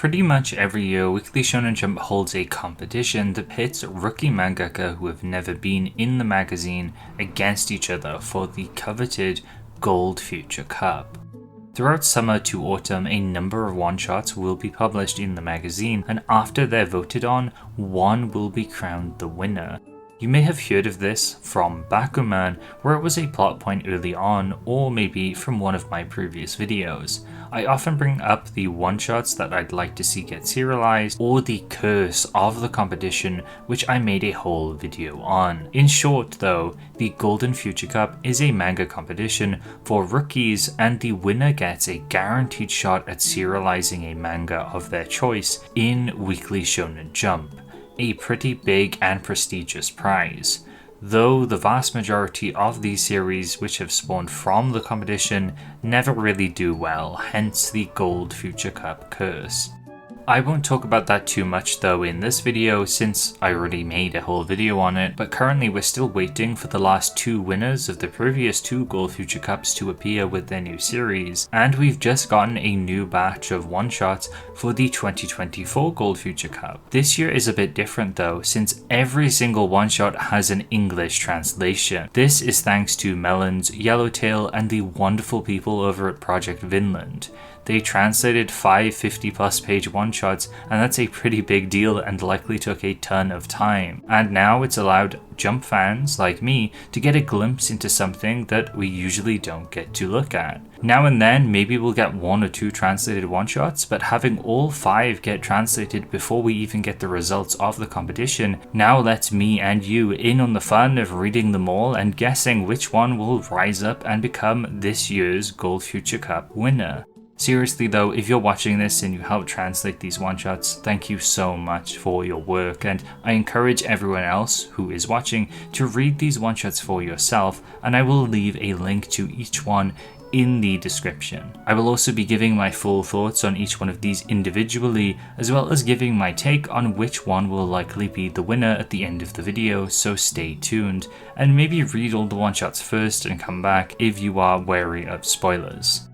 Pretty much every year, Weekly Shonen Jump holds a competition that pits rookie mangaka who have never been in the magazine against each other for the coveted Gold Future Cup. Throughout summer to autumn, a number of one-shots will be published in the magazine, and after they're voted on, one will be crowned the winner. You may have heard of this from Bakuman, where it was a plot point early on, or maybe from one of my previous videos. I often bring up the one-shots that I'd like to see get serialized, or the curse of the competition, which I made a whole video on. In short though, the Golden Future Cup is a manga competition for rookies, and the winner gets a guaranteed shot at serializing a manga of their choice in Weekly Shonen Jump. A pretty big and prestigious prize, though the vast majority of these series which have spawned from the competition never really do well, hence the Gold Future Cup curse. I won't talk about that too much though in this video since I already made a whole video on it, but currently we're still waiting for the last two winners of the previous two Gold Future Cups to appear with their new series, and we've just gotten a new batch of one-shots for the 2024 Gold Future Cup. This year is a bit different though, since every single one-shot has an English translation. This is thanks to Melons, Yellowtail, and the wonderful people over at Project Vinland. They translated 5 50+ page one-shots, and that's a pretty big deal and likely took a ton of time. And now it's allowed Jump fans like me to get a glimpse into something that we usually don't get to look at. Now and then maybe we'll get 1 or 2 translated one-shots, but having all 5 get translated before we even get the results of the competition now lets me and you in on the fun of reading them all and guessing which one will rise up and become this year's Gold Future Cup winner. Seriously though, if you're watching this and you help translate these one-shots, thank you so much for your work, and I encourage everyone else who is watching to read these one-shots for yourself, and I will leave a link to each one in the description. I will also be giving my full thoughts on each one of these individually, as well as giving my take on which one will likely be the winner at the end of the video, so stay tuned, and maybe read all the one-shots first and come back if you are wary of spoilers.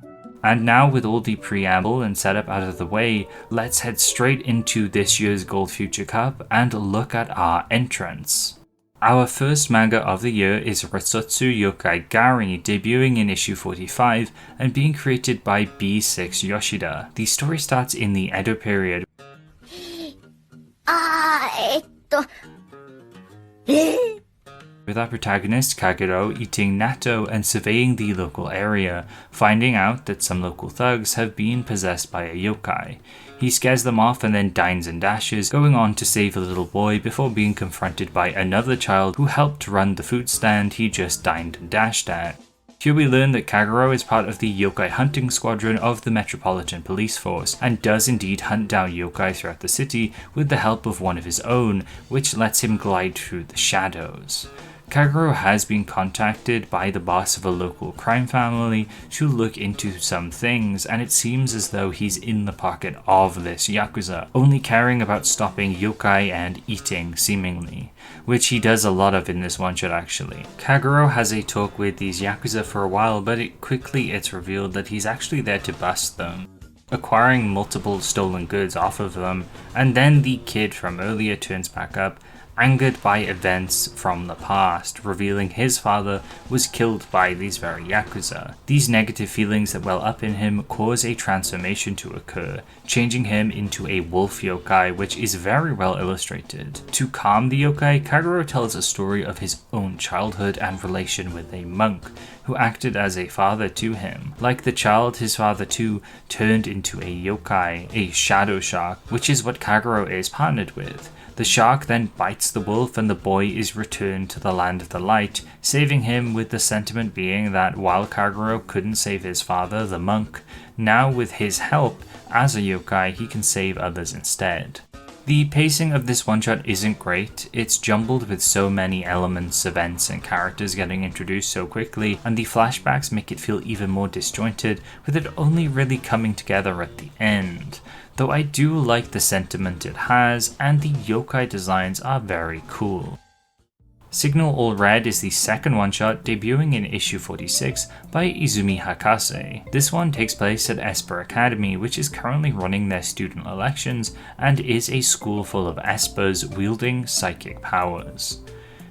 And now with all the preamble and setup out of the way, let's head straight into this year's Gold Future Cup and look at our entrants. Our first manga of the year is Rasotsu Yokai Gari, debuting in issue 45 and being created by B6 Yoshida. The story starts in the Edo period. With our protagonist Kagero eating natto and surveying the local area, finding out that some local thugs have been possessed by a yokai. He scares them off and then dines and dashes, going on to save a little boy before being confronted by another child who helped run the food stand he just dined and dashed at. Here we learn that Kagero is part of the yokai hunting squadron of the Metropolitan Police Force, and does indeed hunt down yokai throughout the city with the help of one of his own, which lets him glide through the shadows. Kagero has been contacted by the boss of a local crime family to look into some things, and it seems as though he's in the pocket of this Yakuza, only caring about stopping yokai and eating seemingly, which he does a lot of in this one-shot actually. Kagero has a talk with these Yakuza for a while, but it's revealed that he's actually there to bust them, acquiring multiple stolen goods off of them, and then the kid from earlier turns back up, angered by events from the past, revealing his father was killed by these very Yakuza. These negative feelings that well up in him cause a transformation to occur, changing him into a wolf yokai, which is very well illustrated. To calm the yokai, Kagero tells a story of his own childhood and relation with a monk, who acted as a father to him. Like the child, his father too turned into a yokai, a shadow shark, which is what Kagero is partnered with. The shark then bites the wolf and the boy is returned to the land of the light, saving him, with the sentiment being that while Kagero couldn't save his father, the monk, now with his help as a yokai he can save others instead. The pacing of this one-shot isn't great. It's jumbled with so many elements, events, and characters getting introduced so quickly, and the flashbacks make it feel even more disjointed, with it only really coming together at the end. Though I do like the sentiment it has, and the yokai designs are very cool. Signal All Red is the second one-shot debuting in issue 46 by Izumi Hakase. This one takes place at Esper Academy, which is currently running their student elections and is a school full of Espers wielding psychic powers.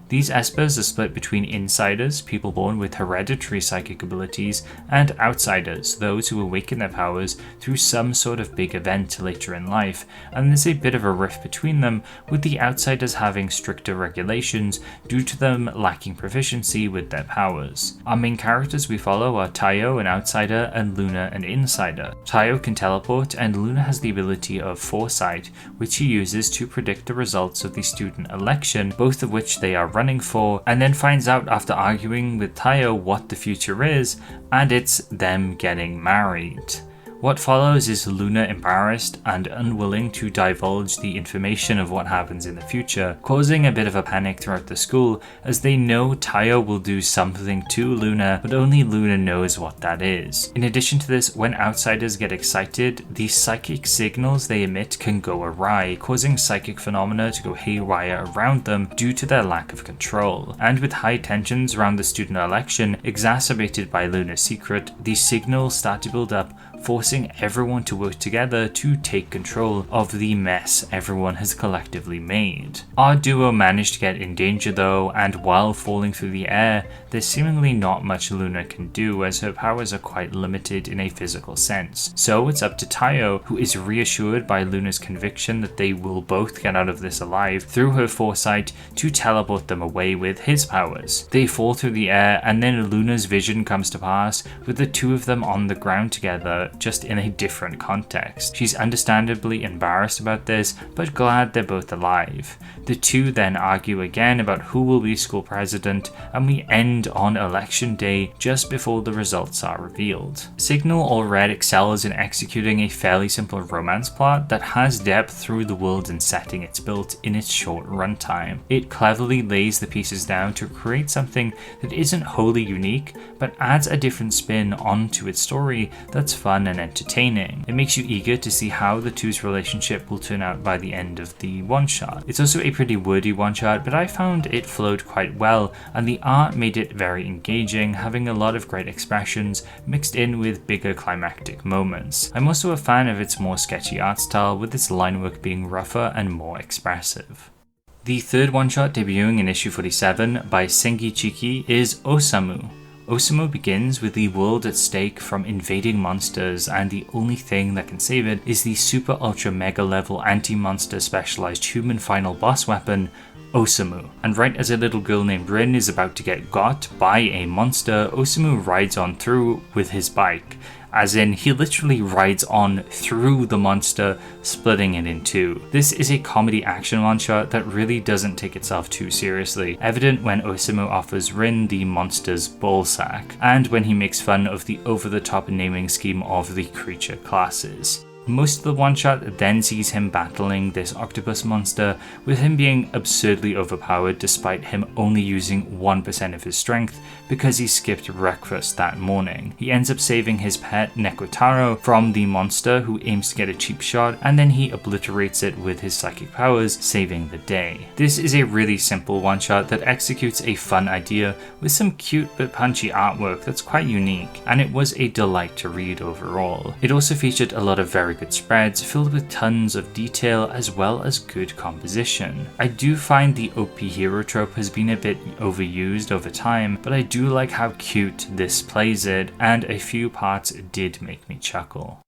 These Espers are split between insiders, people born with hereditary psychic abilities, and outsiders, those who awaken their powers through some sort of big event later in life, and there's a bit of a rift between them, with the outsiders having stricter regulations due to them lacking proficiency with their powers. Our main characters we follow are Tayo, an outsider, and Luna, an insider. Tayo can teleport, and Luna has the ability of foresight, which he uses to predict the results of the student election, both of which they are running for, and then finds out after arguing with Tayo what the future is, and it's them getting married. What follows is Luna embarrassed and unwilling to divulge the information of what happens in the future, causing a bit of a panic throughout the school as they know Tayo will do something to Luna, but only Luna knows what that is. In addition to this, when outsiders get excited, the psychic signals they emit can go awry, causing psychic phenomena to go haywire around them due to their lack of control. And with high tensions around the student election exacerbated by Luna's secret, these signals start to build up, forcing everyone to work together to take control of the mess everyone has collectively made. Our duo managed to get in danger though, and while falling through the air, there's seemingly not much Luna can do as her powers are quite limited in a physical sense. So it's up to Tayo, who is reassured by Luna's conviction that they will both get out of this alive through her foresight, to teleport them away with his powers. They fall through the air, and then Luna's vision comes to pass with the two of them on the ground together, just in a different context. She's understandably embarrassed about this, but glad they're both alive. The two then argue again about who will be school president, and we end on election day just before the results are revealed. Signal All Red excels in executing a fairly simple romance plot that has depth through the world and setting it's built in its short runtime. It cleverly lays the pieces down to create something that isn't wholly unique, but adds a different spin onto its story that's fun and entertaining. It makes you eager to see how the two's relationship will turn out by the end of the one-shot. It's also a pretty wordy one-shot, but I found it flowed quite well, and the art made it very engaging, having a lot of great expressions mixed in with bigger climactic moments. I'm also a fan of its more sketchy art style, with its line work being rougher and more expressive. The third one-shot debuting in issue 47 by Sengi Chiki is OSAMU. OSAMU begins with the world at stake from invading monsters, and the only thing that can save it is the super ultra mega level anti-monster specialized human final boss weapon, OSAMU. And right as a little girl named Rin is about to get got by a monster, OSAMU rides on through with his bike. As in, he literally rides on through the monster, splitting it in two. This is a comedy action one-shot that really doesn't take itself too seriously, evident when OSAMU offers Rin the monster's ballsack, and when he makes fun of the over-the-top naming scheme of the creature classes. Most of the one-shot then sees him battling this octopus monster, with him being absurdly overpowered despite him only using 1% of his strength because he skipped breakfast that morning. He ends up saving his pet Nekotaro from the monster, who aims to get a cheap shot, and then he obliterates it with his psychic powers, saving the day. This is a really simple one-shot that executes a fun idea with some cute but punchy artwork that's quite unique, and it was a delight to read overall. It also featured a lot of very good spreads filled with tons of detail as well as good composition. I do find the OP hero trope has been a bit overused over time, but I do like how cute this plays it, and a few parts did make me chuckle.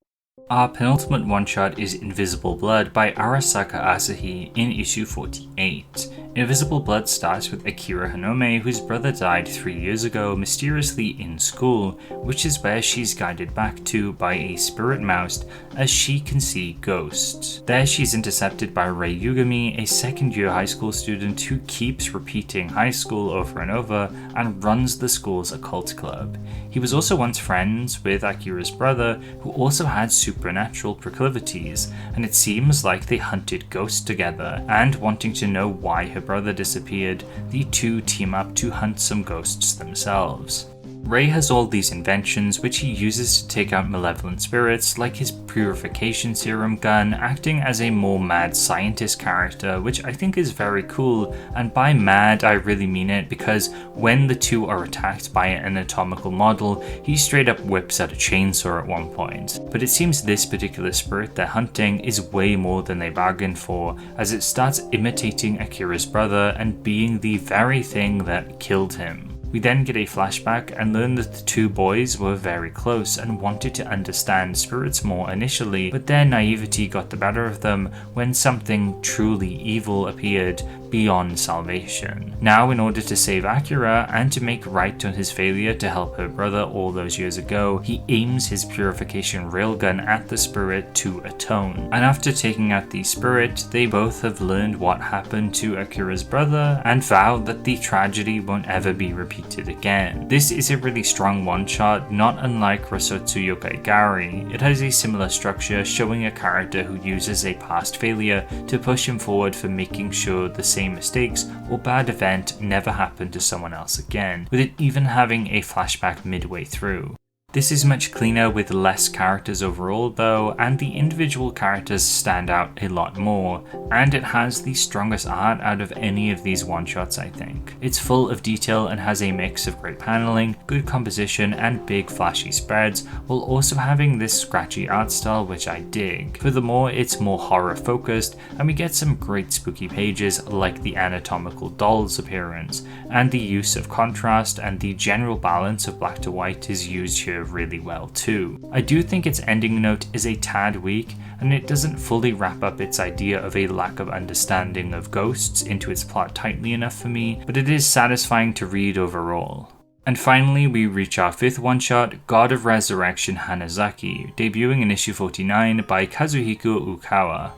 Our penultimate one-shot is Invisible Blood by Arasaka Asahi in issue 48. Invisible Blood starts with Akira Hanome, whose brother died 3 years ago mysteriously in school, which is where she's guided back to by a spirit mouse as she can see ghosts. There she's intercepted by Rei Yugami, a second-year high school student who keeps repeating high school over and over and runs the school's occult club. He was also once friends with Akira's brother, who also had supernatural proclivities, and it seems like they hunted ghosts together, and wanting to know why her brother disappeared, the two team up to hunt some ghosts themselves. Ray has all these inventions which he uses to take out malevolent spirits, like his purification serum gun, acting as a more mad scientist character, which I think is very cool, and by mad I really mean it, because when the two are attacked by an anatomical model, he straight up whips out a chainsaw at one point. But it seems this particular spirit they're hunting is way more than they bargained for, as it starts imitating Akira's brother and being the very thing that killed him. We then get a flashback and learn that the two boys were very close and wanted to understand spirits more initially, but their naivety got the better of them when something truly evil appeared beyond salvation. Now, in order to save Akira and to make right on his failure to help her brother all those years ago, he aims his purification railgun at the spirit to atone. And after taking out the spirit, they both have learned what happened to Akira's brother and vow that the tragedy won't ever be repeated again. This is a really strong one-shot, not unlike Rasotsu Yokai Gari. It has a similar structure, showing a character who uses a past failure to push him forward for making sure the same mistakes or bad event never happen to someone else again, with it even having a flashback midway through. This is much cleaner with less characters overall though, and the individual characters stand out a lot more, and it has the strongest art out of any of these one-shots I think. It's full of detail and has a mix of great paneling, good composition and big flashy spreads, while also having this scratchy art style which I dig. Furthermore, it's more horror focused and we get some great spooky pages like the anatomical doll's appearance, and the use of contrast and the general balance of black to white is used here really well too. I do think its ending note is a tad weak, and it doesn't fully wrap up its idea of a lack of understanding of ghosts into its plot tightly enough for me, but it is satisfying to read overall. And finally, we reach our fifth one-shot, God of Resurrection Hanzaki, debuting in issue 49 by Kazuhiko Ukawa.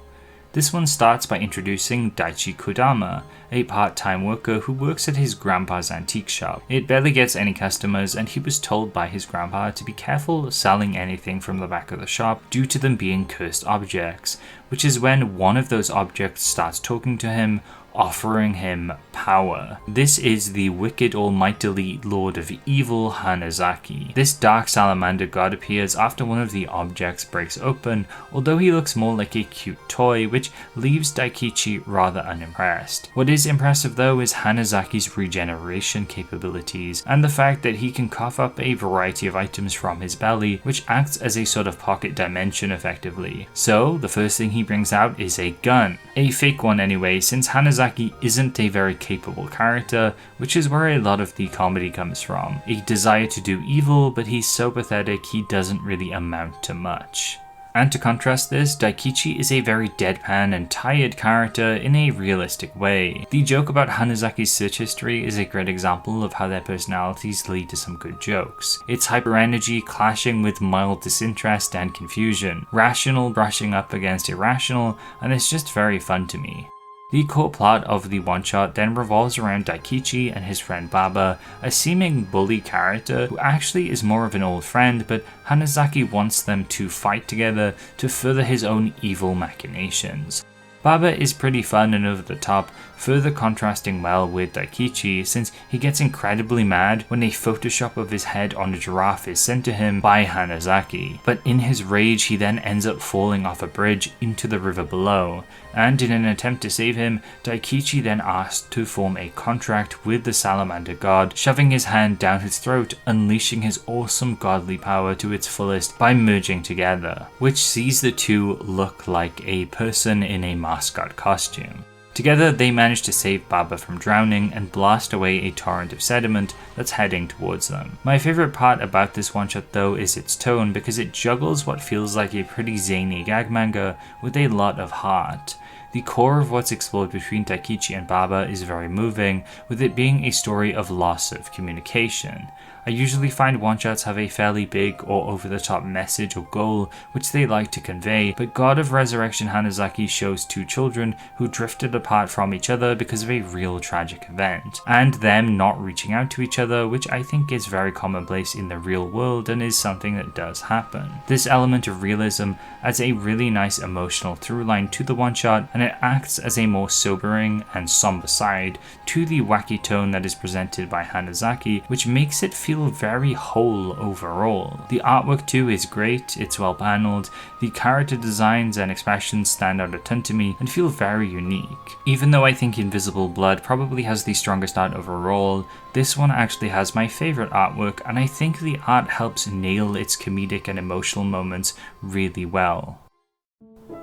This one starts by introducing Daichi Kodama, a part-time worker who works at his grandpa's antique shop. It barely gets any customers, and he was told by his grandpa to be careful selling anything from the back of the shop due to them being cursed objects, which is when one of those objects starts talking to him, offering him power. This is the wicked almightily Lord of Evil Hanzaki. This dark salamander god appears after one of the objects breaks open, although he looks more like a cute toy, which leaves Daikichi rather unimpressed. What is impressive though is Hanzaki's regeneration capabilities, and the fact that he can cough up a variety of items from his belly, which acts as a sort of pocket dimension effectively. So the first thing he brings out is a gun. A fake one anyway, since Hanzaki isn't a very capable character, which is where a lot of the comedy comes from. A desire to do evil, but he's so pathetic he doesn't really amount to much. And to contrast this, Daikichi is a very deadpan and tired character in a realistic way. The joke about Hanzaki's search history is a great example of how their personalities lead to some good jokes. It's hyper energy clashing with mild disinterest and confusion, rational brushing up against irrational, and it's just very fun to me. The core plot of the one-shot then revolves around Daikichi and his friend Baba, a seeming bully character who actually is more of an old friend, but Hanzaki wants them to fight together to further his own evil machinations. Baba is pretty fun and over the top, further contrasting well with Daikichi since he gets incredibly mad when a Photoshop of his head on a giraffe is sent to him by Hanzaki, but in his rage he then ends up falling off a bridge into the river below, and in an attempt to save him, Daikichi then asks to form a contract with the salamander god, shoving his hand down his throat, unleashing his awesome godly power to its fullest by merging together, which sees the two look like a person in a mascot costume. Together, they manage to save Baba from drowning and blast away a torrent of sediment that's heading towards them. My favorite part about this one-shot though is its tone, because it juggles what feels like a pretty zany gag manga with a lot of heart. The core of what's explored between Daikichi and Baba is very moving, with it being a story of loss of communication. I usually find one-shots have a fairly big or over-the-top message or goal which they like to convey, but God of Resurrection Hanzaki shows two children who drifted apart from each other because of a real tragic event, and them not reaching out to each other, which I think is very commonplace in the real world and is something that does happen. This element of realism adds a really nice emotional through line to the one-shot, and it acts as a more sobering and somber side to the wacky tone that is presented by Hanzaki, which makes it feel feel very whole overall. The artwork too is great, it's well panelled, the character designs and expressions stand out a ton to me and feel very unique. Even though I think Invisible Blood probably has the strongest art overall, this one actually has my favourite artwork, and I think the art helps nail its comedic and emotional moments really well.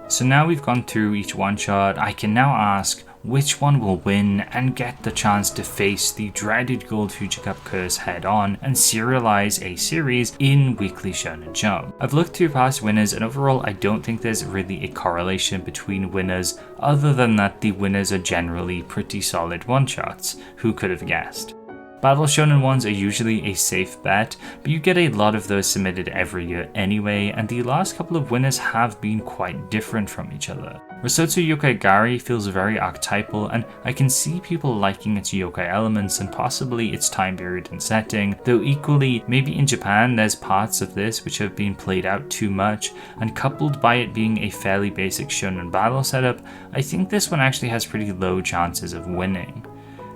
So now we've gone through each one-shot, I can now ask which one will win and get the chance to face the dreaded Gold Future Cup curse head on and serialize a series in Weekly Shonen Jump. I've looked through past winners and overall I don't think there's really a correlation between winners other than that the winners are generally pretty solid one-shots. Who could have guessed? Battle Shonen ones are usually a safe bet, but you get a lot of those submitted every year anyway, and the last couple of winners have been quite different from each other. Rasotsu Yokai Gari feels very archetypal, and I can see people liking its yokai elements and possibly its time period and setting, though equally, maybe in Japan there's parts of this which have been played out too much, and coupled by it being a fairly basic shonen battle setup, I think this one actually has pretty low chances of winning.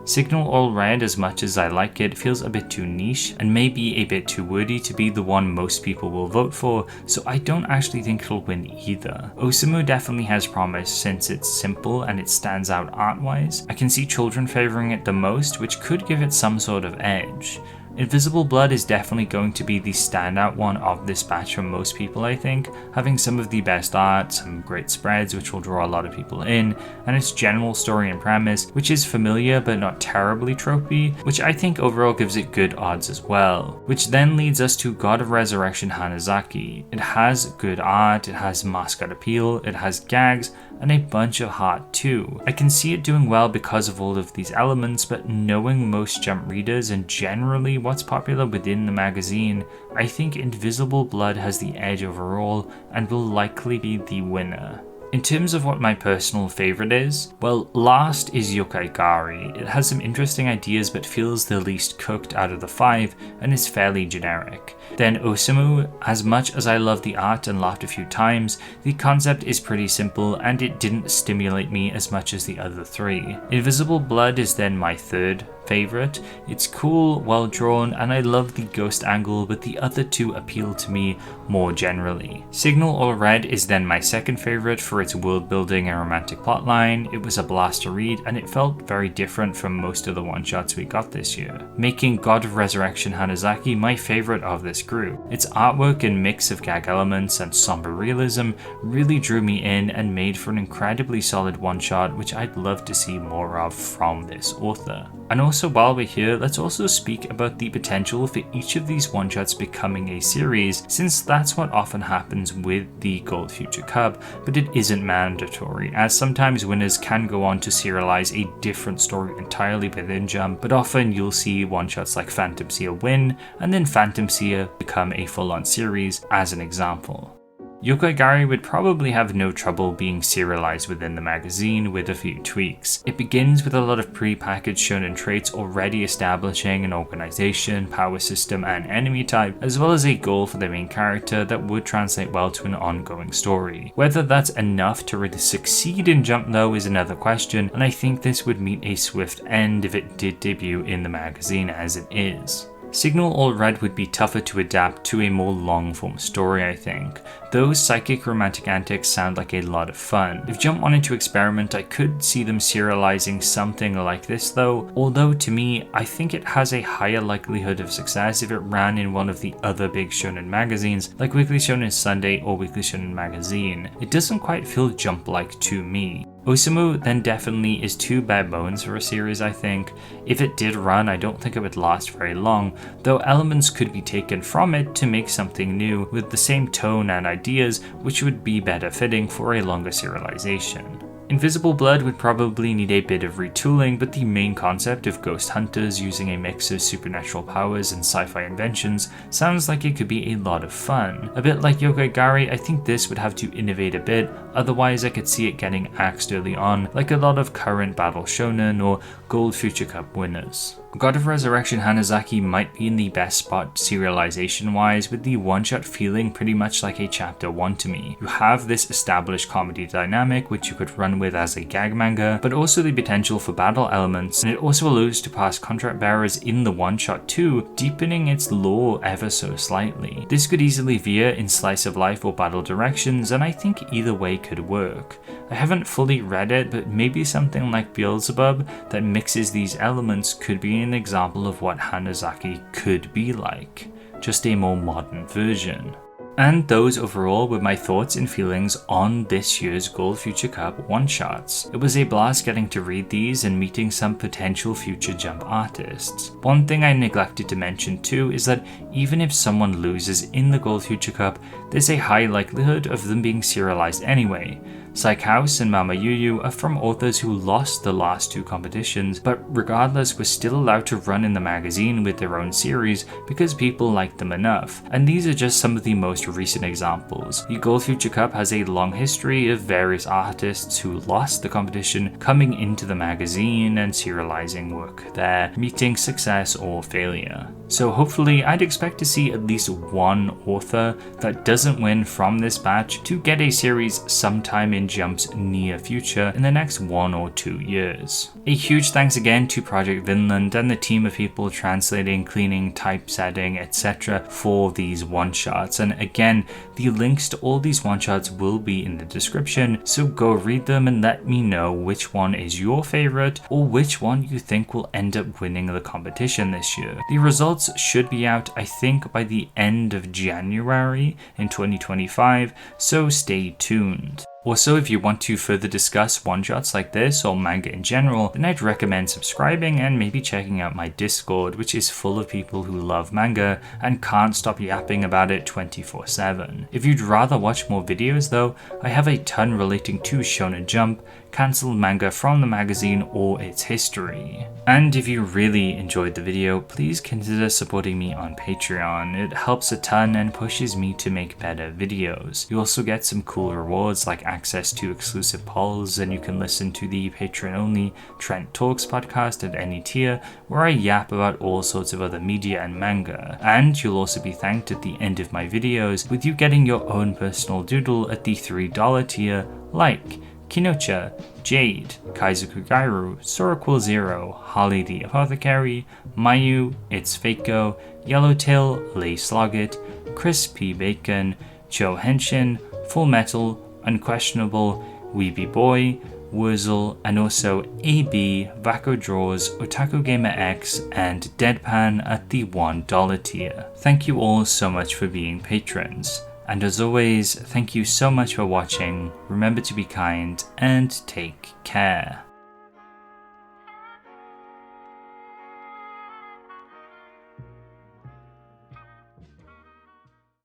Signal All Red, as much as I like it, feels a bit too niche and maybe a bit too wordy to be the one most people will vote for, so I don't actually think it'll win either. OSAMU definitely has promise since it's simple and it stands out art-wise. I can see children favouring it the most, which could give it some sort of edge. Invisible Blood is definitely going to be the standout one of this batch from most people, I think, having some of the best art, some great spreads which will draw a lot of people in, and its general story and premise, which is familiar but not terribly tropey, which I think overall gives it good odds as well. Which then leads us to God of Resurrection Hanzaki. It has good art, it has mascot appeal, it has gags, and a bunch of heart too. I can see it doing well because of all of these elements, but knowing most Jump readers and generally what's popular within the magazine, I think Invisible Blood has the edge overall and will likely be the winner. In terms of what my personal favourite is, well, last is Yokai Gari. It has some interesting ideas but feels the least cooked out of the 5 and is fairly generic. Then OSAMU, as much as I love the art and laughed a few times, the concept is pretty simple and it didn't stimulate me as much as the other 3. Invisible Blood is then my third favourite. It's cool, well drawn, and I love the ghost angle, but the other 2 appeal to me more generally. Signal All Red is then my second favourite for its world building and romantic plotline. It was a blast to read and it felt very different from most of the one-shots we got this year, making God of Resurrection Hanzaki my favourite of this group. Its artwork and mix of gag elements and somber realism really drew me in and made for an incredibly solid one-shot which I'd love to see more of from this author. And also while we're here, let's also speak about the potential for each of these one-shots becoming a series, since that's what often happens with the Gold Future Cup, but it isn't mandatory, as sometimes winners can go on to serialize a different story entirely within Jump, but often you'll see one-shots like Phantom Seer win, and then Phantom Seer become a full-on series, as an example. Yokai Gari would probably have no trouble being serialized within the magazine with a few tweaks. It begins with a lot of pre-packaged shonen traits already establishing an organization, power system, and enemy type, as well as a goal for the main character that would translate well to an ongoing story. Whether that's enough to really succeed in Jump though is another question, and I think this would meet a swift end if it did debut in the magazine as it is. Signal All Red would be tougher to adapt to a more long-form story, I think. Those psychic romantic antics sound like a lot of fun. If Jump wanted to experiment, I could see them serializing something like this though, although to me, I think it has a higher likelihood of success if it ran in one of the other big shonen magazines, like Weekly Shonen Sunday or Weekly Shonen Magazine. It doesn't quite feel Jump-like to me. OSAMU then definitely is too bare bones for a series, I think. If it did run, I don't think it would last very long, though elements could be taken from it to make something new with the same tone and ideas, which would be better fitting for a longer serialization. Invisible Blood would probably need a bit of retooling, but the main concept of ghost hunters using a mix of supernatural powers and sci-fi inventions sounds like it could be a lot of fun. A bit like Yokai Gari, I think this would have to innovate a bit, otherwise I could see it getting axed early on, like a lot of current battle shonen or Gold Future Cup winners. God of Resurrection Hanzaki might be in the best spot serialization wise, with the one-shot feeling pretty much like a chapter 1 to me. You have this established comedy dynamic which you could run with as a gag manga, but also the potential for battle elements, and it also alludes to past contract bearers in the one-shot too, deepening its lore ever so slightly. This could easily veer in slice of life or battle directions, and I think either way could work. I haven't fully read it, but maybe something like Beelzebub that mixes these elements could be an example of what Hanzaki could be like, just a more modern version. And those overall were my thoughts and feelings on this year's Gold Future Cup one-shots. It was a blast getting to read these and meeting some potential future Jump artists. One thing I neglected to mention too is that even if someone loses in the Gold Future Cup, there's a high likelihood of them being serialized anyway. Psych House and Mama Yuyu are from authors who lost the last 2 competitions, but regardless were still allowed to run in the magazine with their own series because people liked them enough, and these are just some of the most recent examples. The Gold Future Cup has a long history of various artists who lost the competition coming into the magazine and serializing work there, meeting success or failure. So hopefully I'd expect to see at least one author that doesn't win from this batch to get a series sometime in Jump's near future in the next 1 or 2 years. A huge thanks again to Project Vinland and the team of people translating, cleaning, typesetting, etc. for these one-shots, and again, the links to all these one-shots will be in the description, so go read them and let me know which one is your favorite or which one you think will end up winning the competition this year. The results should be out, I think, by the end of January in 2025, so stay tuned. Also, if you want to further discuss one-shots like this or manga in general, then I'd recommend subscribing and maybe checking out my Discord, which is full of people who love manga and can't stop yapping about it 24/7. If you'd rather watch more videos though, I have a ton relating to Shonen Jump, cancelled manga from the magazine or its history. And if you really enjoyed the video, please consider supporting me on Patreon. It helps a ton and pushes me to make better videos. You also get some cool rewards like access to exclusive polls, and you can listen to the Patreon-only Trent Talks podcast at any tier, where I yap about all sorts of other media and manga. And you'll also be thanked at the end of my videos, with you getting your own personal doodle at the $3 tier, like Kinocha, Jade, Kaizoku Gairu, Soraquil Zero, Holly the Apothecary, Mayu, It's Fakeo, Yellowtail, Lay Sloggett, Chris P. Bacon, Joe Henshin, Full Metal, Unquestionable, Weeby Boy, Wurzel, and also AB, Vako Draws, Otaku Gamer X, and Deadpan at the $1 tier. Thank you all so much for being patrons. And as always, thank you so much for watching, remember to be kind, and take care.